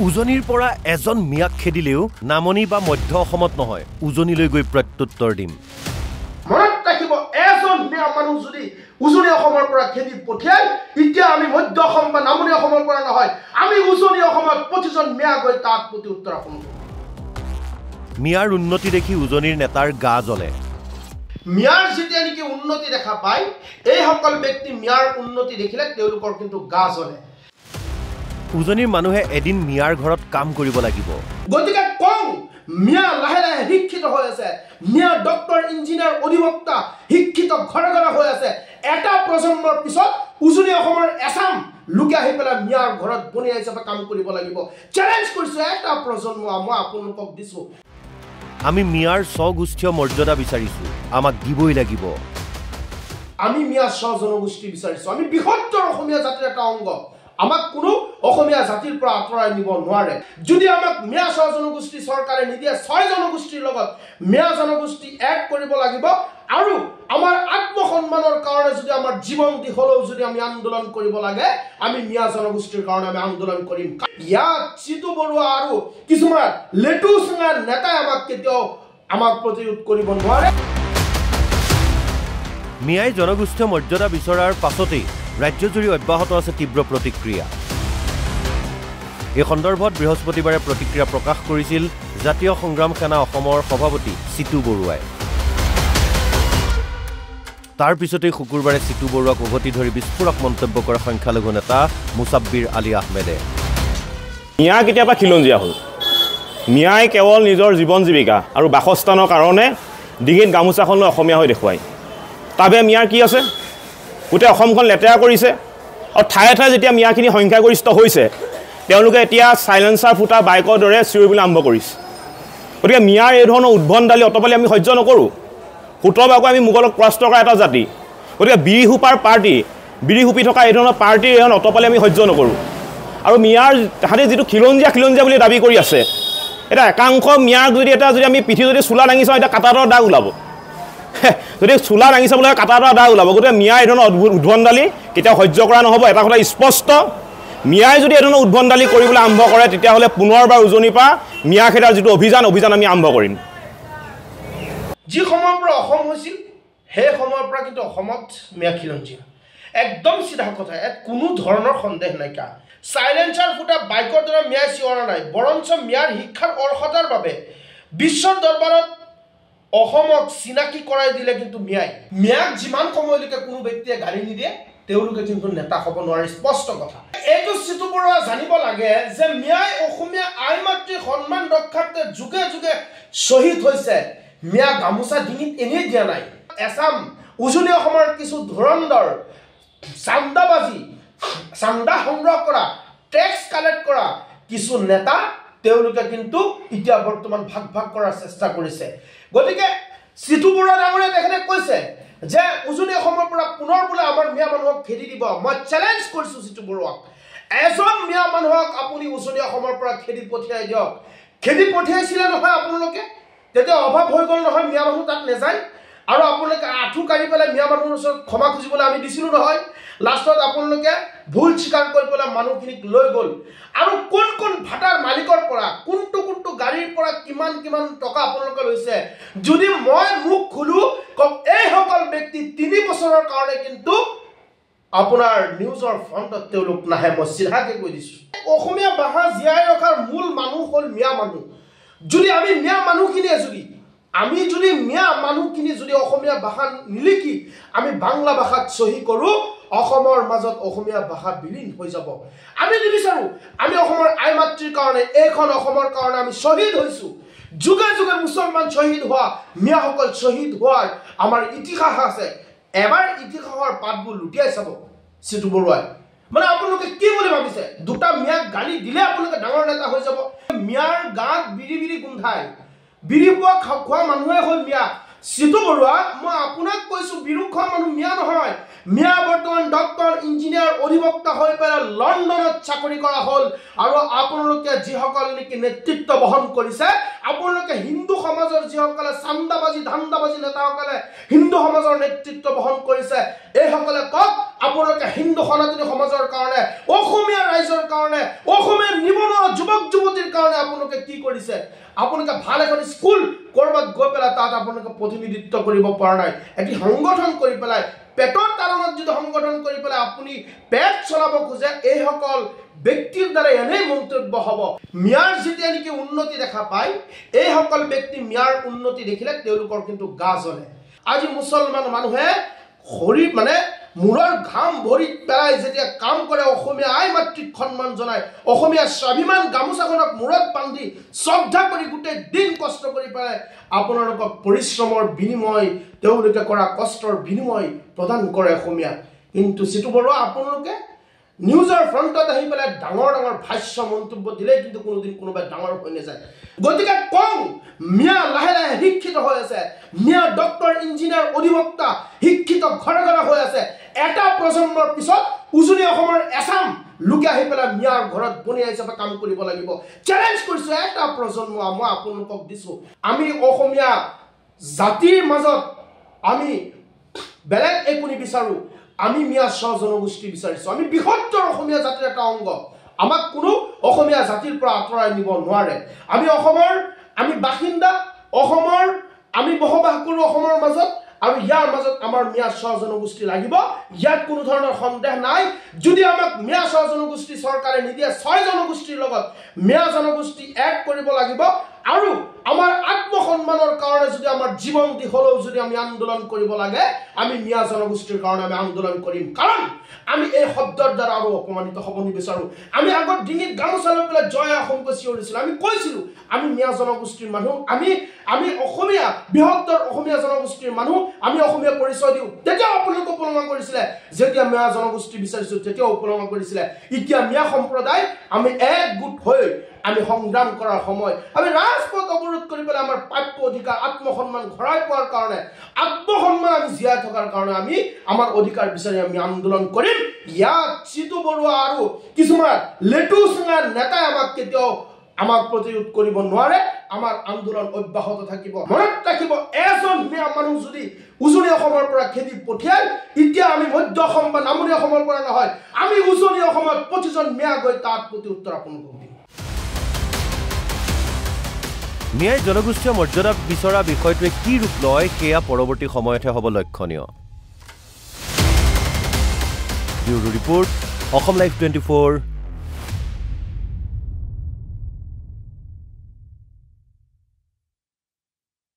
উজনিৰ পৰা এজন মিয়াক খেদিলেও নামনি বা মধ্য অসমত নহয় উজনিলৈ গৈ প্ৰত্যুত্তৰ দিম মনত ৰাখিব এজন মিয়া মানুহ যদি উজনি অসমৰ পৰা খেদি পঠিয়াই এতিয়া আমি মধ্য অসম বা নামনি অসমৰ পৰা নহয় আমি উজনি অসমত প্ৰতিজন মিয়া গৈ তাত প্ৰত্যুত্তৰ অসম মিয়াৰ উন্নতি দেখি উজনিৰ নেতাৰ গা জ্বলে মিয়াৰ যেতিয়া নেকি উন্নতি দেখা পায় এই সকল ব্যক্তি মিয়াৰ উন্নতি দেখিলে তেওঁলোকৰ কিন্তু গা জ্বলে উজনিৰ মানুহে এদিন মিয়াৰ ঘৰত কাম কৰিব লাগিব গতিকে কওঁ মিয়া লাহে লাহে শিক্ষিত হৈ আছে মিয়া ডক্টৰ ইঞ্জিনিয়াৰ অধিবক্তা শিক্ষিত ঘৰে ঘৰে হৈ আছে এটা প্ৰজন্মৰ পিছত উজনি অসমৰ এছাম লোকে আহি পেলাই মিয়াৰ ঘৰত বনিয়া হিচাপে কাম কৰিব লাগিব চেলেঞ্জ কৰিছো এটা প্ৰজন্ম মই আপোনালোকক দিছো আমি মিয়াৰ স্বগোষ্ঠীয় মৰ্যাদা বিচাৰিছো আমাক দিবই লাগিব আমি মিয়া স্বজনগোষ্ঠী বিচাৰিছো আমি বৃহত্তৰ অসমীয়া জাতিৰ এটা অংগ আমাক কোনো অসমীয়া জাতিৰ পৰা আঁতৰাই নিব নোৱাৰে যদি আমাক মিয়া স্বজনগোষ্ঠী চৰকাৰে নিদিয়ে ছয় জনগোষ্ঠীৰ লগত মিয়া জনগোষ্ঠী এড কৰিব লাগিব আৰু আমাৰ আত্মসন্মানৰ কাৰণে যদি আমাৰ জীৱন দি হলেও যদি আমি আন্দোলন কৰিব লাগে আমি মিয়া জনগোষ্ঠীৰ কাৰণে আমি আন্দোলন কৰিম ইয়াত চিতু বৰুৱা আৰু কিছুমান লেটু চুঙা নেতাই আমাক কেতিয়াও আমাক প্ৰতিৰোধ কৰিব নোৱাৰে মিয়াই জনগোষ্ঠীয় মৰ্যাদা বিচৰাৰ পাছতেই ৰাজ্যজুৰি অব্যাহত আছে তীব্ৰ প্ৰতিক্ৰিয়া এই সন্দৰ্ভত বৃহস্পতিবাৰে প্ৰতিক্ৰিয়া প্ৰকাশ কৰিছিল জাতীয় সংগ্ৰাম সেনা অসমৰ সভাপতি চিতু বৰুৱাই তাৰ পিছতেই শুকুৰবাৰে চিতু বৰুৱাক উভতি ধৰি বিস্ফোৰক মন্তব্য কৰা সংখ্যালঘু নেতা মুছাব্বিৰ আলী আহমেদে মিয়া কেতিয়াবা খিলঞ্জীয়া হ'ল মিয়াই কেৱল নিজৰ জীৱন জীৱিকা আৰু বাসস্থানৰ কাৰণে ডিঙিত গামোচাখন লৈ অসমীয়া হৈ দেখুৱায় তাবে মিয়াৰ কি আছে গোটেই অসমখন লেতেৰা কৰিছে আৰু ঠায়ে ঠায়ে যেতিয়া মিয়াখিনি সংখ্যাগৰিষ্ঠ হৈছে তেওঁলোকে এতিয়া চাইলেঞ্চাৰ ফুটা বাইকৰ দৰে চিঞৰিবলৈ আৰম্ভ কৰিছে গতিকে মিয়াৰ এই ধৰণৰ উদ্ভণ্ডালি অতপালি আমি সহ্য নকৰোঁ সোতৰবাৰকৈ আমি মোগলক পৰাস্ত কৰা এটা জাতি গতিকে বিৰি সোপাৰ পাৰ্টি বিৰি সোপি থকা এই ধৰণৰ পাৰ্টিৰ এই অতপালি আমি সহ্য নকৰোঁ আৰু মিয়াৰ তাহাঁতে যিটো খিলঞ্জীয়া বুলি দাবী কৰি আছে এটা একাংশ মিয়াক যদি আমি পিঠি যদি চোলা দাঙি চাওঁ এতিয়া কাটাৰৰ দাগ ওলাব যদি চোলা দাঙি চাবলৈ কাটাৰৰ দাগ ওলাব গতিকে মিয়াৰ এই ধৰণৰ উদ্ভণ্ডালি কেতিয়াও সহ্য কৰা নহ'ব এটা কথা স্পষ্ট মিয়াই যদি এই ধৰণৰ উদ্ভণ্ডালি কৰিবলৈ আৰম্ভ কৰে তেতিয়াহ'লে পুনৰবাৰ উজনিৰ পৰা মিয়া খেদাৰ যিটো অভিযান আমি আৰম্ভ কৰিম যি সময়ৰ পৰা অসম হৈছিল সেই সময়ৰ পৰা কিন্তু অসমত মিয়া খিলঞ্জীয়া একদম চিধা কথা ইয়াত কোনো ধৰণৰ সন্দেহ নাইকা চাইলেঞ্চাৰ ফুটা বাইকৰ দ্বাৰা মিয়াই চিঞৰা নাই বৰঞ্চ মিয়াৰ শিক্ষাৰ অৰ্হতাৰ বাবে বিশ্বৰ দৰবাৰত অসমক চিনাকি কৰাই দিলে কিন্তু মিয়াক যিমান সময়লৈকে কোনো ব্যক্তিয়ে গাড়ী নিদিয়ে তেওঁলোকে কিন্তু নেতা হ'ব নোৱাৰে স্পষ্ট কথা এইটো চিতু বৰুৱা জানিব লাগে যে মিয়াই অসমীয়া আই মাতৃৰ সন্মান ৰক্ষাৰ্থে যুগে যুগে শ্বহীদ হৈছে মিয়া গামোচা ডিঙিত এনেই দিয়া নাই এছাম উজনি অসমৰ কিছু ধুৰন্ধৰ চান্দা সংগ্ৰহ কৰা টেক্স কালেক্ট কৰা কিছু নেতা তেওঁলোকে কিন্তু এতিয়া বৰ্তমান ভাগ কৰাৰ চেষ্টা কৰিছে গতিকে চিতু বৰুৱা ডাঙৰীয়া তেখেতে কৈছে যে উজনি অসমৰ পৰা পুনৰ বোলে আমাৰ মিয়া মানুহক খেদি দিব মই চেলেঞ্জ কৰিছোঁ চিতু বৰুৱাক এজন মিয়া মানুহক আপুনি উজনি অসমৰ পৰা খেদি পঠিয়াই দিয়ক খেদি পঠিয়াইছিলে নহয় আপোনালোকে তেতিয়া অভাৱ হৈ গ'ল নহয় মিয়া মানুহ তাত নেযায় আৰু আপোনালোকে আঁঠু কাঢ়ি পেলাই মিয়া মানুহৰ ওচৰত ক্ষমা খুজিবলৈ আমি দিছিলোঁ নহয় লাষ্টত আপোনালোকে ভুল স্বীকাৰ কৰি পেলাই মানুহখিনিক লৈ গ'ল আৰু কোন ভাটাৰ মালিকৰ পৰা কোনটো গাড়ীৰ পৰা কিমান টকা আপোনালোকে লৈছে যদি মই মুখ খোলো কওক এইসকল ব্যক্তি 3 বছৰৰ কাৰণে কিন্তু আপোনাৰ নিউজৰ ফ্ৰণ্টত তেওঁলোক নাহে মই চিধাকে কৈ দিছোঁ অসমীয়া ভাষা জীয়াই ৰখাৰ মূল মানুহ হ'ল মিয়া মানুহ যদি আমি মিয়া মানুহখিনিয়ে যদি অসমীয়া ভাষা নিলিখি আমি বাংলা ভাষাত চহী কৰোঁ অসমৰ মাজত অসমীয়া ভাষা বিলীন হৈ যাব আমি নিবিচাৰোঁ আমি অসমৰ আই মাতৃৰ কাৰণে এইখন অসমৰ কাৰণে আমি শ্বহীদ হৈছোঁ যুগে যুগে মুছলমান শ্বহীদ হোৱা মিয়াসকল শ্বহীদ হোৱাৰ আমাৰ ইতিহাস আছে এবাৰ ইতিহাসৰ পাতবোৰ লুটিয়াই চাব চিতু বৰুৱাই মানে আপোনালোকে কি বুলি ভাবিছে দুটা মিয়াক গালি দিলে আপোনালোকে ডাঙৰ নেতা হৈ যাব মিয়াৰ গাত বিৰি গোন্ধাই বিৰি খোৱা মানুহে হ'ল মিয়া চিতু বৰুৱা মই আপোনাক কৈছোঁ বিৰু খোৱা মানুহ মিয়া নহয় মিয়া বৰ্তমান ডক্টৰ ইঞ্জিনিয়াৰ অধিবক্তা হৈ পেলাই লণ্ডনত চাকৰি কৰা হ'ল আৰু আপোনালোকে যিসকল নেকি নেতৃত্ব বহন কৰিছে আপোনালোকে হিন্দু সমাজৰ যিসকলে চান্দাবাজি ধান্দাবাজি নেতাসকলে হিন্দু সমাজৰ নেতৃত্ব বহন কৰিছে এইসকলে কওক আপোনালোকে হিন্দু সনাতনী সমাজৰ কাৰণে অসমীয়া ৰাইজৰ কাৰণে অসমীয়া নিবনুৱা যুৱক কি কৰিছে আপোনালোকে ভাল এখন স্কুল কৰবাত গৈ পেলাই তাত আপোনালোকে প্ৰতিনিধিত্ব কৰিব পৰা নাই এটি সংগঠন কৰি পেলাই পেটৰ কাৰণত যদি সংগঠন কৰি পেলাই আপুনি পেট চলাব খোজে এই সকল ব্যক্তিৰ দ্বাৰা এনে মন্তব্য হ'ব মিয়াৰ যেতিয়া নেকি উন্নতি দেখা পায় এই সকল ব্যক্তি মিয়াৰ উন্নতি দেখিলে তেওঁলোকৰ কিন্তু গা জ্বলে আজি মুছলমান মানুহে হৰি মানে মূৰৰ ঘাম ভৰিত পেলাই যেতিয়া কাম কৰে অসমীয়া আই মাতৃক সন্মান জনায় অসমীয়া স্বাভিমান গামোচাখনক মূৰত বান্ধি শ্ৰদ্ধা কৰি গোটেই দিন কষ্ট কৰি পেলাই আপোনালোকক পৰিশ্ৰমৰ বিনিময় তেওঁলোকে কৰা কষ্টৰ বিনিময় প্ৰদান কৰে অসমীয়া কিন্তু সিটো বড় আপোনালোকে নিউজৰ ফ্ৰণ্টত আহি পেলাই ডাঙৰ ডাঙৰ ভাষ্য মন্তব্য দিলে কিন্তু কোনোদিন কোনোবাই ডাঙৰ হৈ নাযায় গতিকে কম মিয়া লাহে লাহে শিক্ষিত হৈ আছে মিয়া ডক্টৰ ইঞ্জিনিয়াৰ অধিবক্তা শিক্ষিত ঘৰে ঘৰে হৈ আছে এটা প্ৰজন্মৰ পিছত উজনি অসমৰ এছাম লোকে আহি পেলাই মিয়াৰ ঘৰত বনিয়া হিচাপে কাম কৰিব লাগিব চ্যালেঞ্জ কৰিছো এটা প্ৰজন্ম মই আপোনালোকক দিছো আমি অসমীয়া জাতিৰ মাজত আমি বেলেগ একো নিবিচাৰো আমি মিয়া স্ব জনগোষ্ঠী বিচাৰিছো আমি বৃহত্তৰ অসমীয়া জাতিৰ এটা অংগ আমাক কোনো অসমীয়া জাতিৰ পৰা আঁতৰাই নিব নোৱাৰে আমি অসমৰ আমি বাসিন্দা অসমৰ আমি বসবাস কৰো অসমৰ মাজত আৰু ইয়াৰ মাজত আমাৰ মিয়া স্ব জনগোষ্ঠী লাগিব ইয়াত কোনো ধৰণৰ সন্দেহ নাই যদি আমাক মিয়া স্ব জনগোষ্ঠী চৰকাৰে নিদিয়ে ছয় জনগোষ্ঠীৰ লগত মিয়া জনগোষ্ঠী এক কৰিব লাগিব আৰু আমাৰ আত্মসন্মানৰ কাৰণে যদি আমাৰ জীৱন দিহলেও যদি আমি আন্দোলন কৰিব লাগে আমি মিয়া জনগোষ্ঠীৰ কাৰণে আমি আন্দোলন কৰিম কাৰণ আমি এই শব্দৰ দ্বাৰা আৰু অপমানিত হ'ব নিবিচাৰো আমি আগত ডিঙিত গামোচা লৈ পেলাই জয় অসম কৈছিলো আমি কৈছিলো আমি মিয়া জনগোষ্ঠীৰ মানুহ আমি অসমীয়া বৃহত্তৰ অসমীয়া জনগোষ্ঠীৰ মানুহ আমি অসমীয়া পৰিচয় দিওঁ তেতিয়া আপোনালোকে উপলব্ধ কৰিছিলে যেতিয়া মিয়া জনগোষ্ঠী বিচাৰিছো তেতিয়া উপলব্ধ কৰিছিলে এতিয়া মিয়া সম্প্ৰদায় আমি একগোট হৈ আমি সংগ্ৰাম কৰাৰ সময় আমি ৰাজপথ অৱৰোধ কৰি পেলাই আমাৰ প্ৰাপ্য অধিকাৰ আত্মসন্মান ঘৰাই পোৱাৰ কাৰণে আত্মসন্মান আমি জীয়াই থকাৰ কাৰণে আমি আমাৰ অধিকাৰ বিচাৰি আমি আন্দোলন কৰিম ইয়াত চিতু বৰুৱা আৰু কিছুমান লেটু সিঙাৰ নেতাই আমাক কেতিয়াও আমাক প্ৰতিৰোধ কৰিব নোৱাৰে আমাৰ আন্দোলন অব্যাহত থাকিব মনত ৰাখিব এজন মিয়া মানুহ যদি উজনি অসমৰ পৰা খেদি পঠিয়াল এতিয়া আমি মধ্য অসম বা নামনি অসমৰ পৰা নহয় আমি উজনি অসমত প্ৰতিজন মিয়া গৈ তাত প্ৰতি উত্তৰ আপোনালোকক দিম মিয়াই জনগোষ্ঠীয় মৰ্যাদা বিচৰা বিষয়টোৱে কি ৰূপ লয় সেয়া পৰৱৰ্তী সময়তহে হ'ব লক্ষণীয় ব্যুৰো ৰিপৰ্ট অসম লাইভ 24